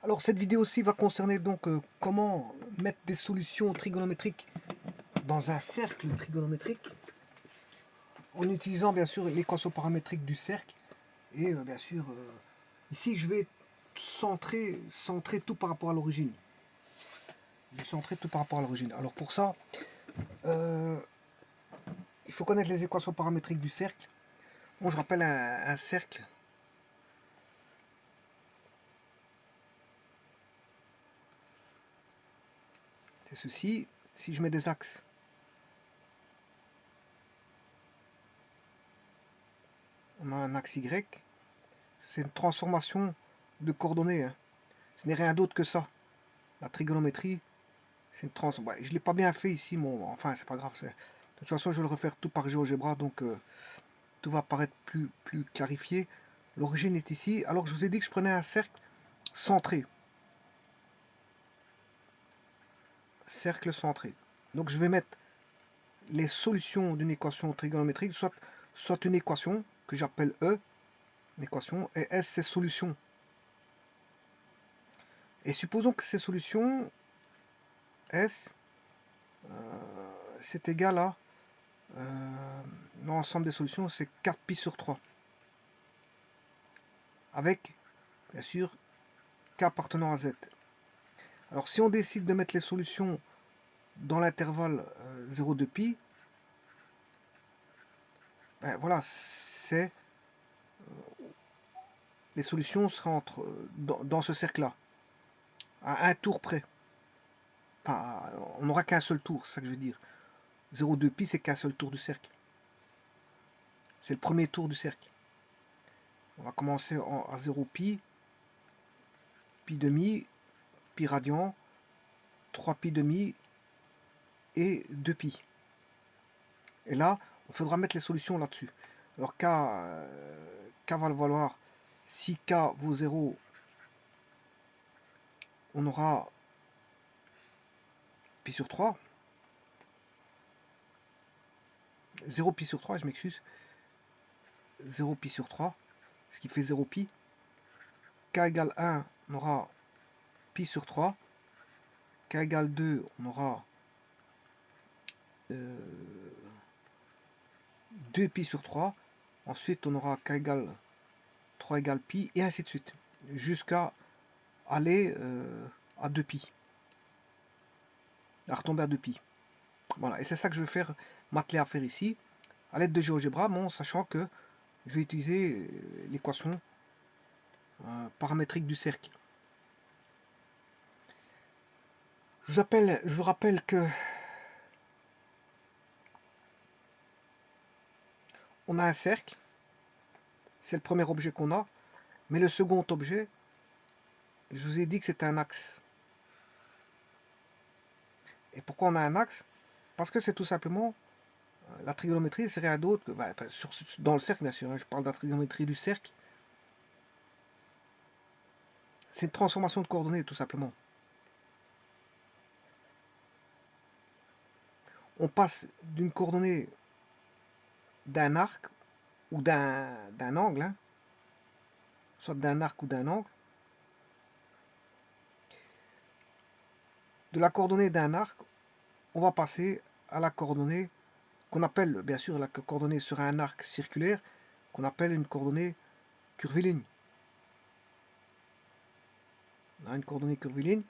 Alors cette vidéo aussi va concerner donc comment mettre des solutions trigonométriques dans un cercle trigonométrique en utilisant bien sûr l'équation paramétrique du cercle et bien sûr ici je vais centrer tout par rapport à l'origine. Je vais centrer tout par rapport à l'origine. Alors pour ça, il faut connaître les équations paramétriques du cercle. Bon, je rappelle un cercle. C'est ceci. Si je mets des axes, on a un axe Y. C'est une transformation de coordonnées. Hein. Ce n'est rien d'autre que ça. La trigonométrie, c'est une trans. Ouais, je ne l'ai pas bien fait ici, mais enfin, c'est pas grave. De toute façon, je vais le refaire tout par GeoGebra, donc tout va paraître plus clarifié. L'origine est ici. Alors, je vous ai dit que je prenais un cercle centré. Cercle centré. Donc, je vais mettre les solutions d'une équation trigonométrique, soit une équation que j'appelle E, une équation, et S, c'est solution. Et supposons que ces solutions, S, c'est égal à l'ensemble des solutions, c'est 4pi sur 3. Avec, bien sûr, k appartenant à z. Alors, si on décide de mettre les solutions dans l'intervalle 0,2pi, ben voilà, c'est les solutions seront dans ce cercle-là, à un tour près. Enfin, on n'aura qu'un seul tour, c'est ça que je veux dire. 0,2pi, c'est qu'un seul tour du cercle. C'est le premier tour du cercle. On va commencer à 0pi, pi demi, pi radian, 3pi demi et 2pi. Et là, il faudra mettre les solutions là-dessus. Alors k va le valoir, si k vaut 0, on aura pi sur 3. 0 pi sur 3, je m'excuse. 0 pi sur 3, ce qui fait 0 pi. K égale 1, on aura pi sur 3. K égale 2, on aura 2 pi sur 3. Ensuite, on aura k égale 3 égale pi, et ainsi de suite. Jusqu'à aller à 2 pi. À retomber à 2 pi. Voilà, et c'est ça que je vais faire, m'atteler à faire ici, à l'aide de GeoGebra, bon, sachant que je vais utiliser l'équation paramétrique du cercle. Je vous rappelle que on a un cercle, c'est le premier objet qu'on a, mais le second objet, je vous ai dit que c'est un axe. Et pourquoi on a un axe? Parce que c'est tout simplement, la trigonométrie, c'est rien d'autre que, dans le cercle bien sûr, hein, je parle de la trigonométrie du cercle, c'est une transformation de coordonnées tout simplement. On passe d'une coordonnée d'un arc ou d'un angle, hein, soit d'un arc ou d'un angle, de la coordonnée d'un arc, on va passer à la coordonnée qu'on appelle, bien sûr, la coordonnée sur un arc circulaire, qu'on appelle une coordonnée curviligne. On a une coordonnée curviligne,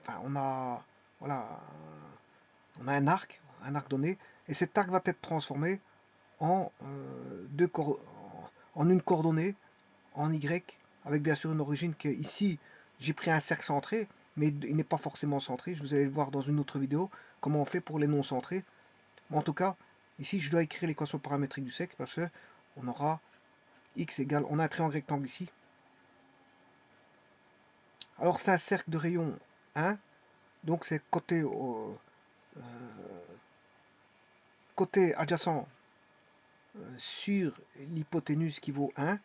enfin on a, voilà, on a un arc donné, et cet arc va être transformé en, en une coordonnée, en Y, avec bien sûr une origine qui est ici, j'ai pris un cercle centré, mais il n'est pas forcément centré, je vous allez le voir dans une autre vidéo, comment on fait pour les non centrés. Mais en tout cas, ici je dois écrire l'équation paramétrique du cercle, parce que on aura x égale, on a un triangle rectangle ici. Alors c'est un cercle de rayon 1, donc c'est côté adjacent sur l'hypoténuse qui vaut 1,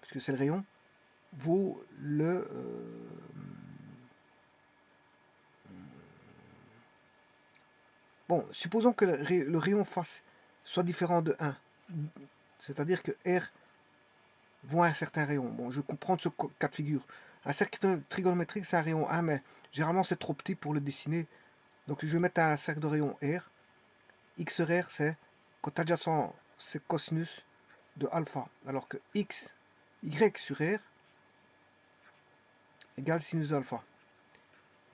puisque c'est le rayon, vaut le bon, supposons que le rayon face soit différent de 1, c'est-à-dire que R vaut un certain rayon. Bon, je comprends ce cas de figure. Un cercle trigonométrique, c'est un rayon 1, mais généralement c'est trop petit pour le dessiner. Donc je vais mettre un cercle de rayon R. X sur R, c'est côté adjacent, c'est cosinus de alpha. Alors que X, Y sur R égale sinus de alpha.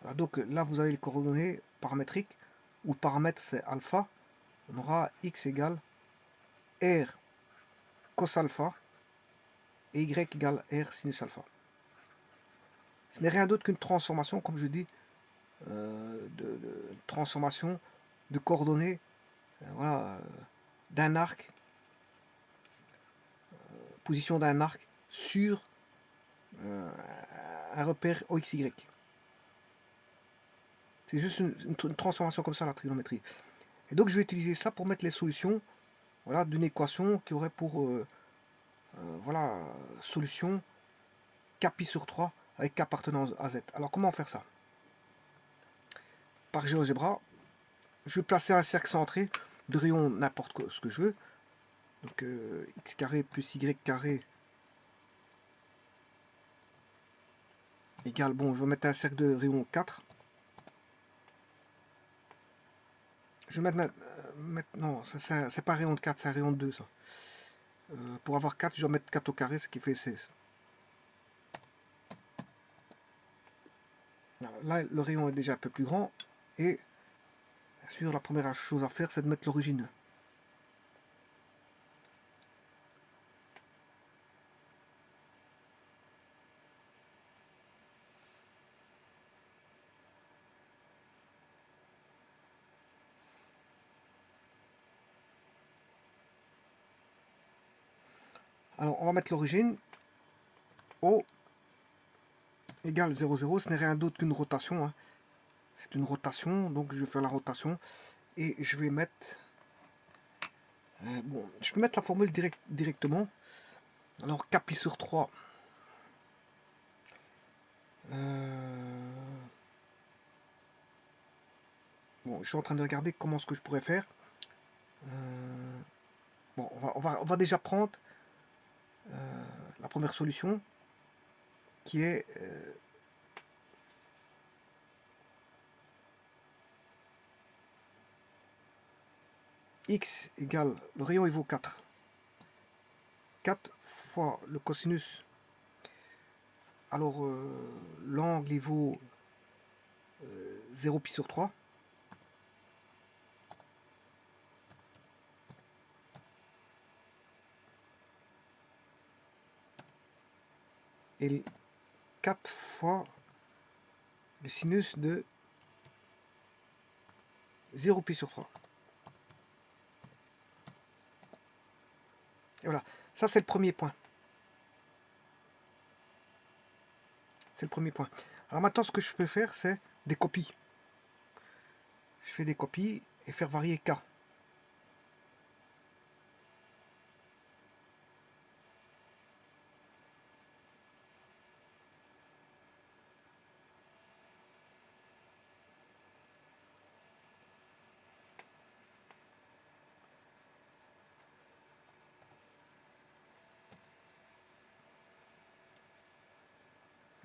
Voilà, donc là, vous avez les coordonnées paramétriques, où le paramètre c'est alpha. On aura X égale R cos alpha et Y égale R sinus alpha. Ce n'est rien d'autre qu'une transformation, comme je dis, de transformation de coordonnées voilà, d'un arc, position d'un arc sur un repère OXY. C'est juste une transformation comme ça, la trigonométrie. Et donc je vais utiliser ça pour mettre les solutions voilà, d'une équation qui aurait pour voilà, solution Kpi sur 3 avec K appartenant à Z. Alors comment faire ça? Par GeoGebra, je vais placer un cercle centré de rayon n'importe ce que je veux. Donc x carré plus y carré égale, bon, je vais mettre un cercle de rayon 4. Je vais mettre non, c'est pas un rayon de 4, c'est un rayon de 2 ça. Pour avoir 4, je dois mettre 4 au carré, ce qui fait 16. Là, le rayon est déjà un peu plus grand. Et bien sûr, la première chose à faire, c'est de mettre l'origine. Alors, on va mettre l'origine. O égale 0, 0. Ce n'est rien d'autre qu'une rotation. Hein. C'est une rotation, donc je vais faire la rotation. Et je vais mettre... bon, je peux mettre la formule directement. Alors, Kpi sur 3. Bon, je suis en train de regarder comment ce que je pourrais faire. Bon, on va déjà prendre la première solution qui est x égale, le rayon il vaut 4. 4 fois le cosinus. Alors l'angle il vaut 0 pi sur 3. Et 4 fois le sinus de 0 pi sur 3. Et voilà, ça c'est le premier point. C'est le premier point. Alors maintenant ce que je peux faire c'est des copies. Je fais des copies et faire varier K.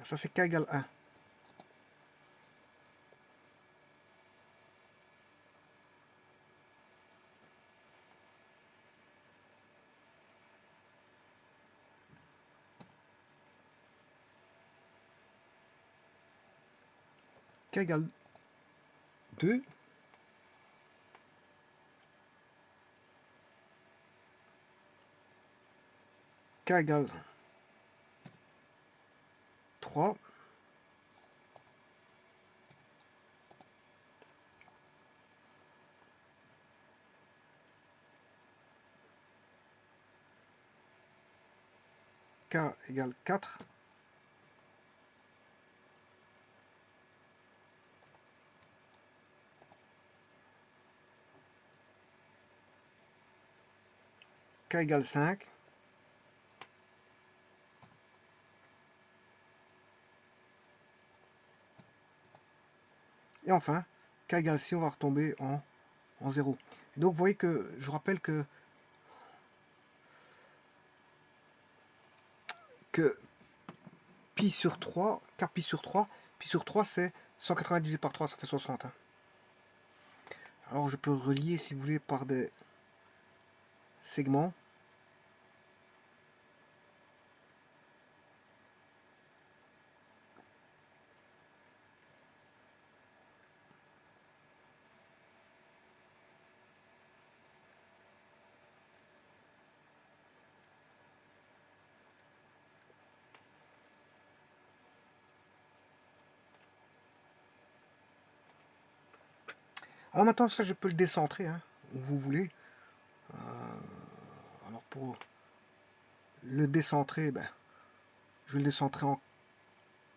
Ça c'est K égale 1. K égale 2. K égale 3. K égale 4. K égale 5. Et enfin, K égale 6, on va retomber en 0. Et donc vous voyez que, je vous rappelle que pi pi sur 3, 4 pi sur 3. Pi sur 3, c'est 180 divisé par 3, ça fait 60. Hein. Alors je peux relier, si vous voulez, par des segments. Alors maintenant, ça, je peux le décentrer, hein, où vous voulez. Alors pour le décentrer, ben, je vais le décentrer en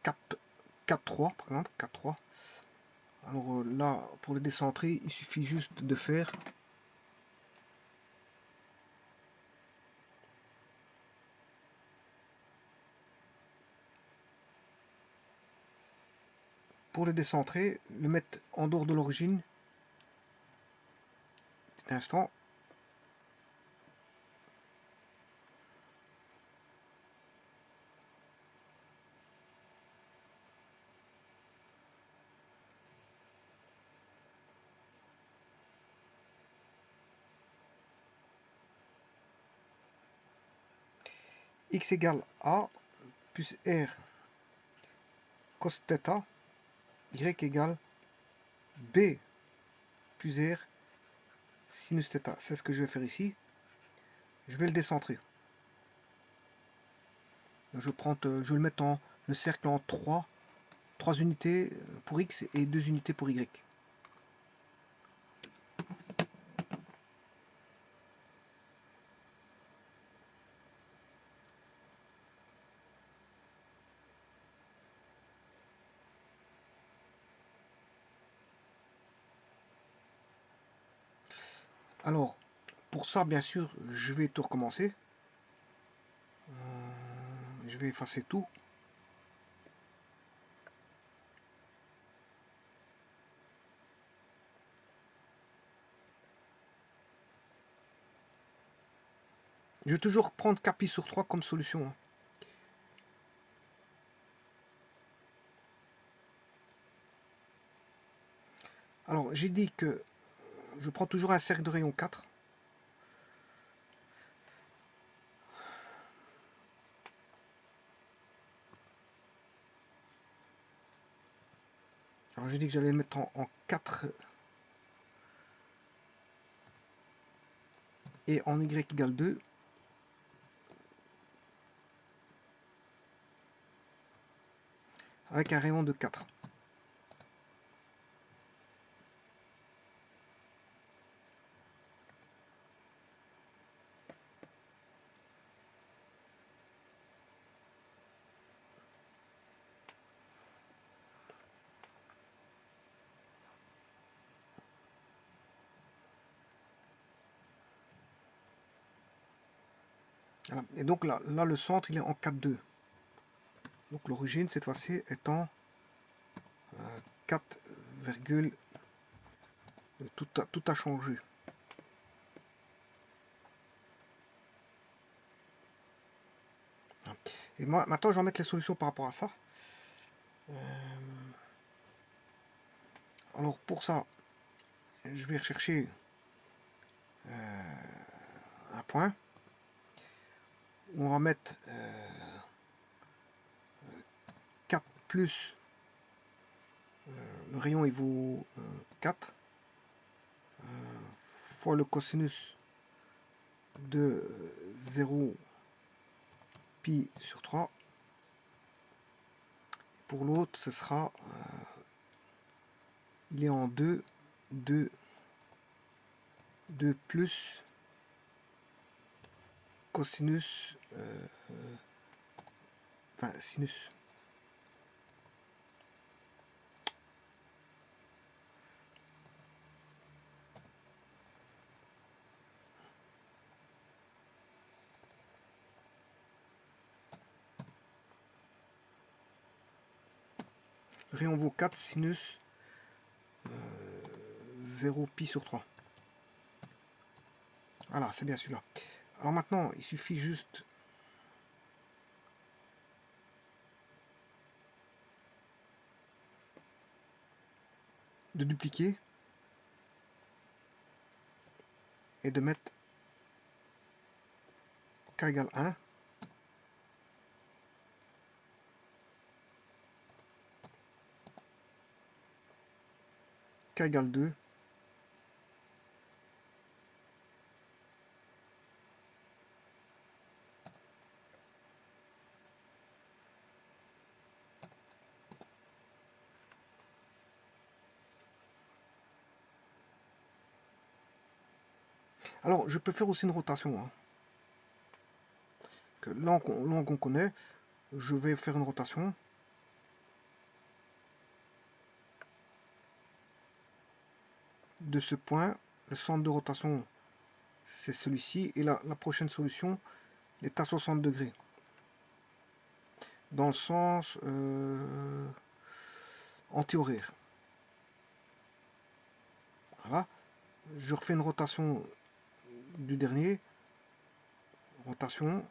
4-3, par exemple, 4-3. Alors là, pour le décentrer, il suffit juste de faire pour le décentrer, le mettre en dehors de l'origine. Petit instant. X égale A plus R cos θ, Y égale B plus R sinus θ. C'est ce que je vais faire ici. Je vais le décentrer. Donc je vais le mettre en le cercle en 3 unités pour X et 2 unités pour Y. Alors, pour ça, bien sûr, je vais tout recommencer. Je vais effacer tout. Je vais toujours prendre K pi sur 3 comme solution. Hein. Alors, j'ai dit que je prends toujours un cercle de rayon 4. Alors, j'ai dit que j'allais le mettre en 4 et en Y égale 2. Avec un rayon de 4. Voilà. Et donc là, le centre, il est en 4,2. Donc l'origine, cette fois-ci, est en 4, tout a changé. Et moi, maintenant, je vais mettre les solutions par rapport à ça. Alors pour ça, je vais rechercher un point. On va mettre 4 plus, le rayon il vaut 4, fois le cosinus de 0 pi sur 3. Pour l'autre, ce sera, il est en 2 plus cosinus, enfin sinus. Le rayon vaut 4 sinus 0 pi sur 3. Voilà, c'est bien celui-là. Alors maintenant, il suffit juste de dupliquer et de mettre k égale 1. K égale 2. Alors, je peux faire aussi une rotation. Hein. Que là, on connaît. Je vais faire une rotation. De ce point, le centre de rotation, c'est celui-ci. Et la prochaine solution est à 60 degrés. Dans le sens anti-horaire. Voilà. Je refais une rotation du dernier. Rotation.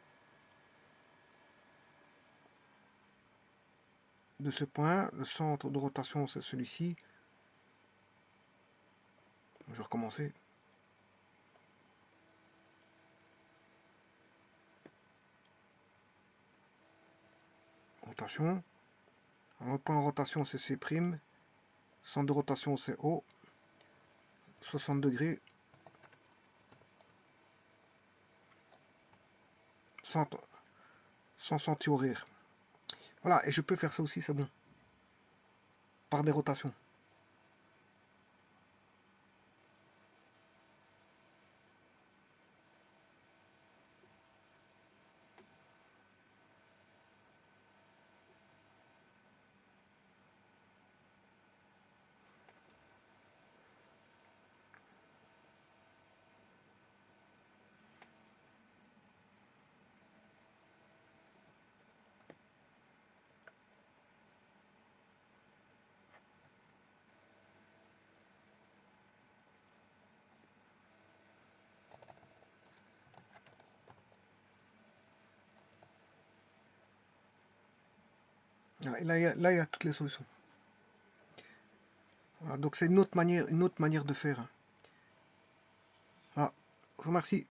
De ce point, le centre de rotation, c'est celui-ci. Je vais recommencer. Rotation. Alors, le point de rotation, c'est C'. Centre de rotation, c'est O. 60 degrés. Sans anti-horaire. Voilà, et je peux faire ça aussi, c'est bon. Par des rotations. Et là, il y a toutes les solutions. Voilà, donc c'est une autre manière de faire. Voilà, je vous remercie.